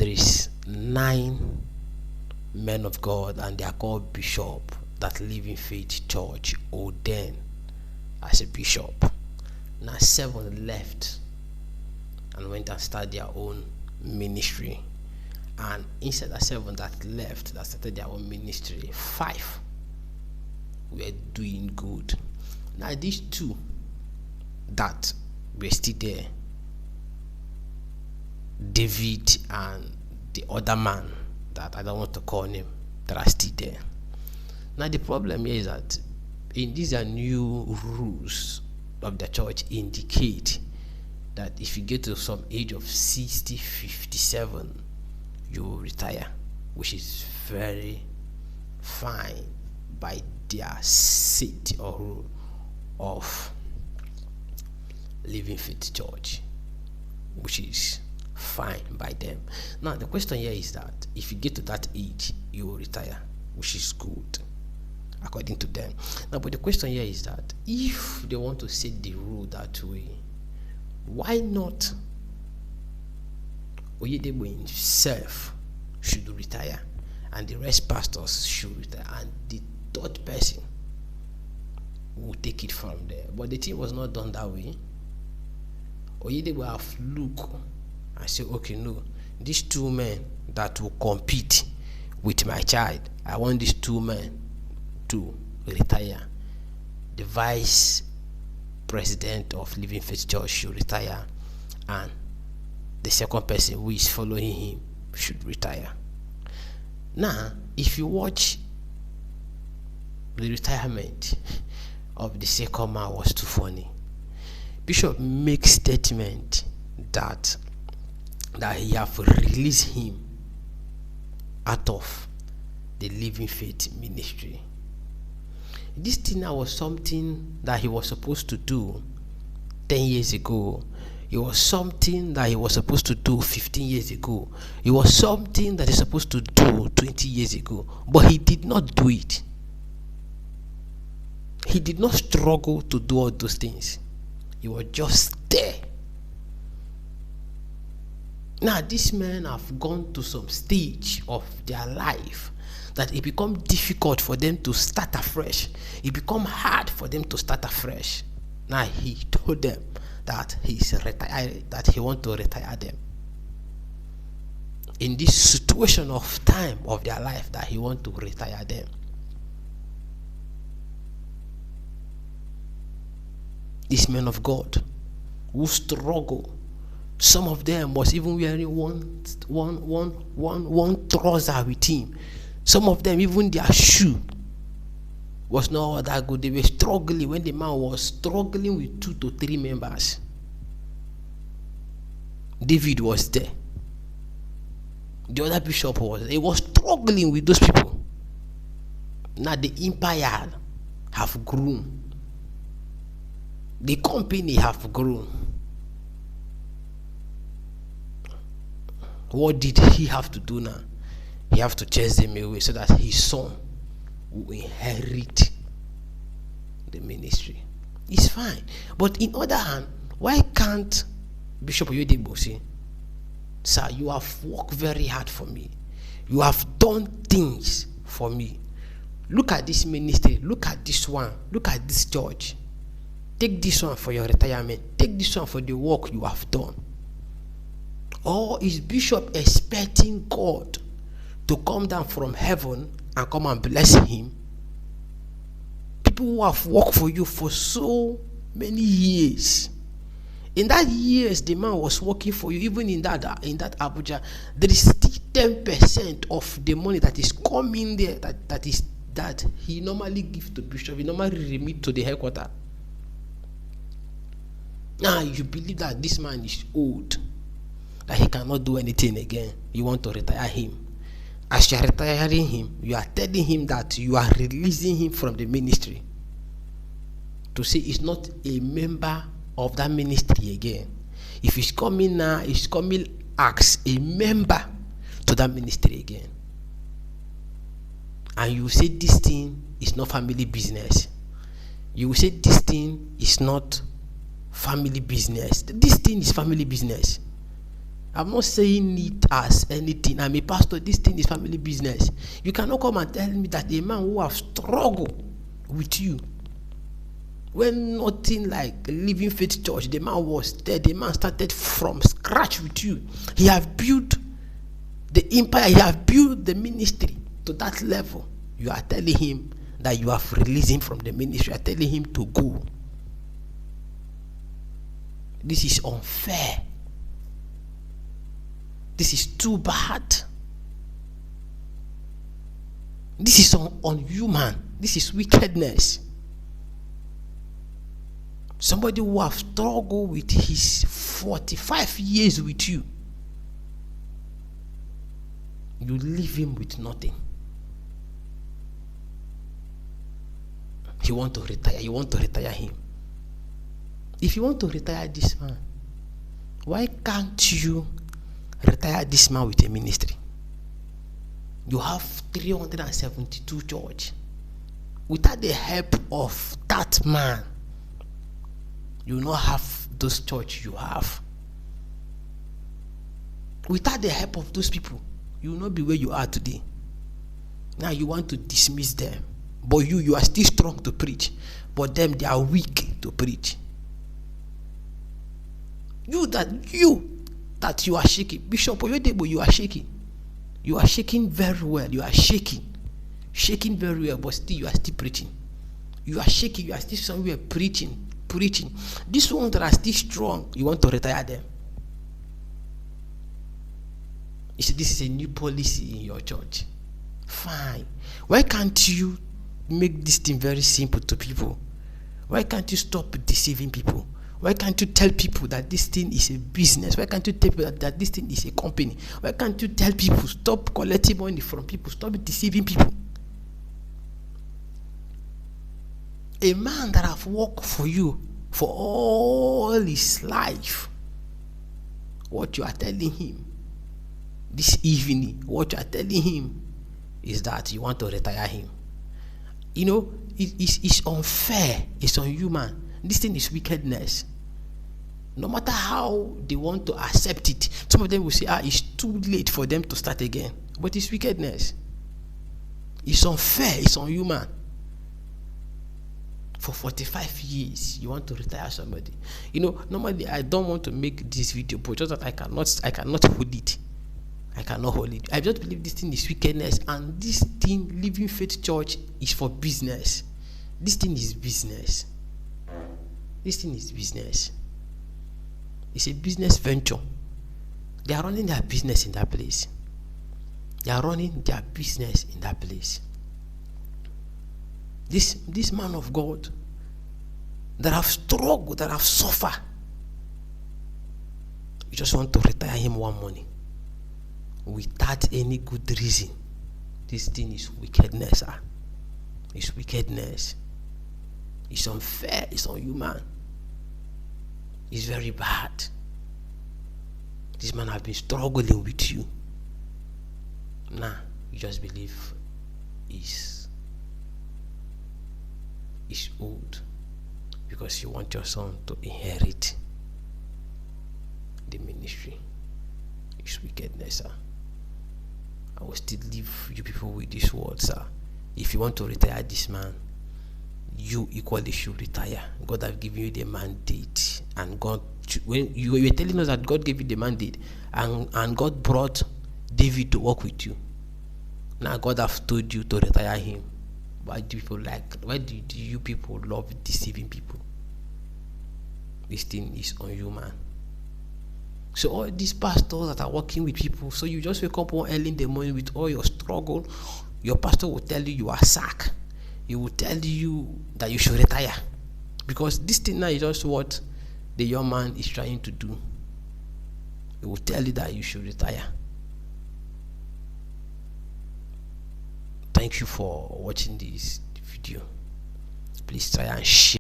there is 9 men of God, and they are called bishop, that Living Faith Church ordained as a bishop. Now 7 left and went and started their own ministry. And instead of 7 that left, that started their own ministry, 5 were doing good. Now these 2 that were still there, David and the other man that I don't want to call him, that are still there. Now the problem here is that in these are new rules of the church indicate that if you get to some age of 60, 57, you will retire, which is very fine by their seat or rule of Living Faith Church, which is fine by them. Now the question here is that if you get to that age, you will retire, which is good according to them. Now, but the question here is that if they want to set the rule that way, why not Oyedebo himself should retire, and the rest pastors should retire, and the third person will take it from there? But the thing was not done that way. Oyedebo have look and say, okay, no, these 2 men that will compete with my child, I want these 2 men to retire. The vice president of Living Faith Church should retire, and the second person who is following him should retire. Now, if you watch the retirement of the second man, was too funny. Bishop makes statement that he have released him out of the Living Faith ministry. This thing now was something that he was supposed to do 10 years ago. It was something that he was supposed to do 15 years ago. It was something that he's supposed to do 20 years ago. But he did not do it. He did not struggle to do all those things. He was just there. Now, these men have gone to some stage of their life that it becomes difficult for them to start afresh. It becomes hard for them to start afresh. Now, he told them that he's retired, that he wants to retire them. In this situation of time of their life, that he wants to retire them. These men of God who struggle, some of them was even wearing one trouser with him. Some of them, even their shoe was not that good. They were struggling when the man was struggling with 2 to 3 members. David was there. The other bishop was there. He was struggling with those people. Now the empire have grown. The company have grown. What did he have to do now? He have to chase them away so that his son will inherit the ministry. It's fine. But in other hand, why can't Bishop Oyedebo say, sir, you have worked very hard for me. You have done things for me. Look at this ministry. Look at this one. Look at this church. Take this one for your retirement. Take this one for the work you have done. Or is Bishop expecting God to come down from heaven and come and bless him? People who have worked for you for so many years. In that years the man was working for you, even in that Abuja, there is still 10% of the money that is coming there that he normally gives to Bishop. He normally remit to the headquarters. Now you believe that this man is old, that he cannot do anything again. You want to retire him. As you are retiring him, you are telling him that you are releasing him from the ministry. To say he's not a member of that ministry again. If he's coming now, he's coming as a member to that ministry again. And you say this thing is not family business. You will say this thing is not family business. This thing is family business. I'm not saying it as anything. I'm a pastor. This thing is family business. You cannot come and tell me that a man who have struggled with you, when nothing like Living Faith Church, the man was there. The man started from scratch with you. He have built the empire. He have built the ministry to that level. You are telling him that you have released him from the ministry. You are telling him to go. This is unfair. This is too bad. This is unhuman. This is wickedness. Somebody who have struggled with his 45 years with you, you leave him with nothing. You want to retire. You want to retire him. If you want to retire this man, why can't you retire this man with a ministry? You have 372 church. Without the help of that man, you will not have those church you have. Without the help of those people, you will not be where you are today. Now you want to dismiss them, but you are still strong to preach, but them, they are weak to preach. You that you are shaking, Bishop Oyedebo, you are shaking. You are shaking very well. You are shaking very well, but still you are still preaching. You are shaking. You are still somewhere preaching. These ones that are still strong, you want to retire them. You see, this is a new policy in your church. Fine. Why can't you make this thing very simple to people? Why can't you stop deceiving people? Why can't you tell people that this thing is a business? Why can't you tell people that this thing is a company? Why can't you tell people stop collecting money from people? Stop deceiving people. A man that have worked for you for all his life, what you are telling him this evening, what you are telling him is that you want to retire him. You know, it's unfair. It's unhuman. This thing is wickedness. No matter how they want to accept it, some of them will say, it's too late for them to start again. But it's wickedness. It's unfair. It's unhuman. For 45 years, you want to retire somebody. You know, normally I don't want to make this video, but just that I cannot hold it. I cannot hold it. I just believe this thing is wickedness, and this thing, Living Faith Church, is for business. This thing is business. This thing is business. It's a business venture. They are running their business in that place. They are running their business in that place. This man of God that have struggled, that have suffered, you just want to retire him one morning without any good reason. This thing is wickedness, sir. It's wickedness. It's unfair. It's unhuman. It's very bad. This man has been struggling with you. Now, you just believe he's old because you want your son to inherit the ministry. It's wickedness, sir. I will still leave you people with this word, sir. If you want to retire this man, you equally should retire. God have given you the mandate, and God, when you were telling us that God gave you the mandate, and God brought David to work with you. Now God have told you to retire him. Why do you people love deceiving people? This thing is unhuman. So all these pastors that are working with people, so you just wake up one early in the morning with all your struggle, your pastor will tell you are sacked. He will tell you that you should retire. Because this thing now is just what the young man is trying to do. He will tell you that you should retire. Thank you for watching this video. Please try and share.